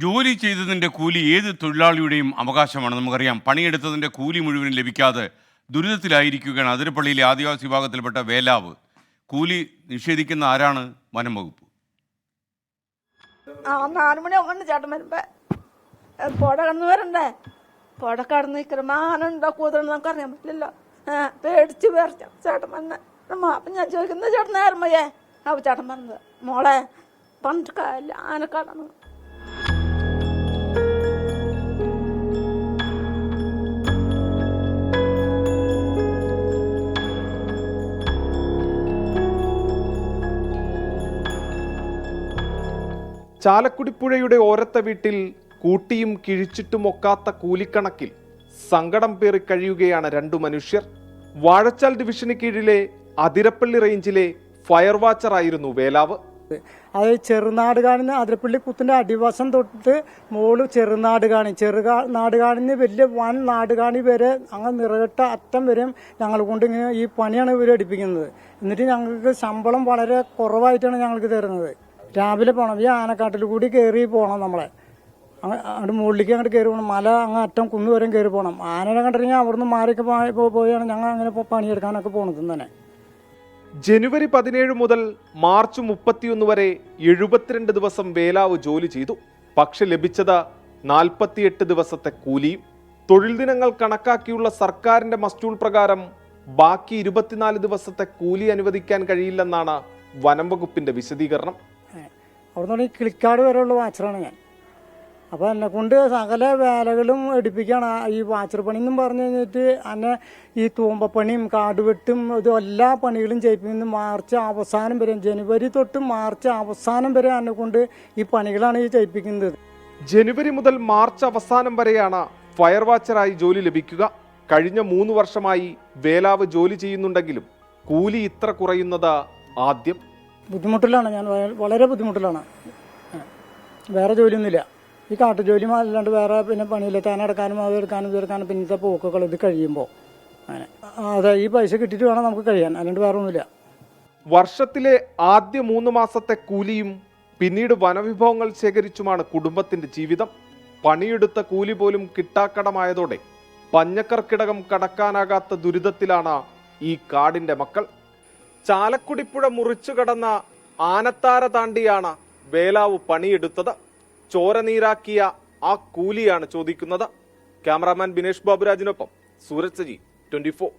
ജോലി ചെയ്തതിൻ്റെ കൂലി ഏത് തൊഴിലാളിയുടെയും അവകാശമാണ്. നമുക്കറിയാം, പണിയെടുത്തതിൻ്റെ കൂലി മുഴുവനും ലഭിക്കാതെ ദുരിതത്തിലായിരിക്കുകയാണ് അതിരപ്പള്ളിയിലെ ആദിവാസി വിഭാഗത്തിൽപ്പെട്ട വേലാവ്. കൂലി നിഷേധിക്കുന്ന ആരാണ്? വനം വകുപ്പ്. 4 മണിയാവുമ്പോൾ ചേട്ടൻ വരുമ്പോ പുഴ കടന്ന് വരണ്ടേ, പുഴ കടന്ന് നിൽക്കുന്ന മാനുണ്ടോ കൂതറെന്ന് നമുക്ക് അറിയാൻ പറ്റില്ലല്ലോ. പേടിച്ച് പേർച്ച ചേട്ടൻ വന്നെ. അപ്പം ഞാൻ ചോദിക്കുന്നത് ചേട്ടൻ നേരമയ്യേ അവ ചേട്ടൻ പറഞ്ഞത് മോളെ പണ്ട് കാലിൽ ആനക്കാടാണ്. ചാലക്കുടിപ്പുഴയുടെ ഓരത്തെ വീട്ടിൽ കൂട്ടിയും കിഴിച്ചിട്ടും ഒക്കാത്ത കൂലിക്കണക്കിൽ സങ്കടം പേറി കഴിയുകയാണ് 2 മനുഷ്യർ. വാഴച്ചാൽ ഡിവിഷന് കീഴിലെ അതിരപ്പള്ളി റേഞ്ചിലെ ഫയർ വാച്ചറായിരുന്നു വേലാവ്. അത് ചെറുനാട് കാണുന്ന അതിരപ്പള്ളി കുത്തിന്റെ അടിവശം തൊട്ട് മോള് ചെറുനാട് നാടുകാണിന് വലിയ വൻ നാടുകാണി വരെ അങ്ങനെ നിറകെട്ട അറ്റം വരെ ഞങ്ങൾ കൊണ്ട് ഇങ്ങനെ ഈ പണിയാണ് ഇവർ എടുപ്പിക്കുന്നത്. എന്നിട്ട് ഞങ്ങൾക്ക് ശമ്പളം വളരെ കുറവായിട്ടാണ് ഞങ്ങൾക്ക് തരുന്നത്. രാവിലെ പോകണം, ഈ ആനക്കാട്ടിൽ കൂടി കയറി പോകണം, നമ്മളെ അങ്ങോട്ട് മുകളിലേക്ക് അങ്ങോട്ട് കയറി പോകണം, മല അങ്ങ് അറ്റം കുന്നുവരെ കയറി പോകണം. ആനനെ കണ്ടിട്ടുണ്ടെങ്കിൽ അവിടുന്ന് മാറിയൊക്കെ പോയാണ് ഞങ്ങൾ അങ്ങനെ പണിയെടുക്കാനൊക്കെ പോണത് തന്നെ. ജനുവരി 17 മുതൽ മാർച്ച് 31 വരെ 72 ദിവസം വേലാവ് ജോലി ചെയ്തു. പക്ഷെ ലഭിച്ചത് 48 ദിവസത്തെ കൂലിയും. തൊഴിൽ ദിനങ്ങൾ കണക്കാക്കിയുള്ള സർക്കാരിന്റെ മസ്റ്റൂൾ പ്രകാരം ബാക്കി 24 ദിവസത്തെ കൂലി അനുവദിക്കാൻ കഴിയില്ലെന്നാണ് വനം വകുപ്പിന്റെ വിശദീകരണം. അവിടുന്ന് കിളിക്കാട് വരെയുള്ള വാച്ചറാണ് ഞാൻ. അപ്പോൾ എന്നെ കൊണ്ട് സകല വേലകളും എടുപ്പിക്കുകയാണ്. ഈ വാച്ചർ പണി എന്നും പറഞ്ഞു കഴിഞ്ഞിട്ട് എന്നെ ഈ തൂമ്പപ്പണിയും കാടുവെട്ടും ഇതും എല്ലാ പണികളും ചെയ്യിപ്പിക്കുന്നു. മാർച്ച് അവസാനം വരെ, ജനുവരി തൊട്ട് മാർച്ച് അവസാനം വരെ എന്നെ കൊണ്ട് ഈ പണികളാണ് ഈ ചെയ്യിപ്പിക്കുന്നത്. ജനുവരി മുതൽ മാർച്ച് അവസാനം വരെയാണ് ഫയർ വാച്ചറായി ജോലി ലഭിക്കുക. കഴിഞ്ഞ 3 വർഷമായി വേലാവ് ജോലി ചെയ്യുന്നുണ്ടെങ്കിലും കൂലി ഇത്ര കുറയുന്നത് ആദ്യം. ബുദ്ധിമുട്ടിലാണ് ഞാൻ, വളരെ ബുദ്ധിമുട്ടിലാണ്. വേറെ ജോലിയൊന്നുമില്ല, ഈ കാട്ടുജോലി അല്ലാണ്ട് വേറെ പിന്നെ പണിയില്ല. തേനെടുക്കാനും അതെടുക്കാനും ഇതെടുക്കാനും പിന്നത്തെ പോക്കുകൾ ഇത് കഴിയുമ്പോൾ അങ്ങനെ അതെ ഈ പൈസ കിട്ടിയിട്ട് വേണം നമുക്ക് കഴിയാൻ, അല്ലാണ്ട് വേറെ ഒന്നുമില്ല. വർഷത്തിലെ ആദ്യ 3 മാസത്തെ കൂലിയും പിന്നീട് വനവിഭവങ്ങൾ ശേഖരിച്ചുമാണ് കുടുംബത്തിന്റെ ജീവിതം. പണിയെടുത്ത കൂലി പോലും കിട്ടാക്കടമായതോടെ പഞ്ഞക്കർക്കിടകം കടക്കാനാകാത്ത ദുരിതത്തിലാണ് ഈ കാടിന്റെ മക്കൾ. ചാലക്കുടിപ്പുഴ മുറിച്ചു കടന്ന ആനത്താര താണ്ടിയാണ് വേലാവ് പണിയെടുത്തത്. ചോര നീരാക്കിയ ആ കൂലിയാണ് ചോദിക്കുന്നത്. ക്യാമറാമാൻ ബിനേഷ് ബാബുരാജിനൊപ്പം സൂരജ് സജി, 24.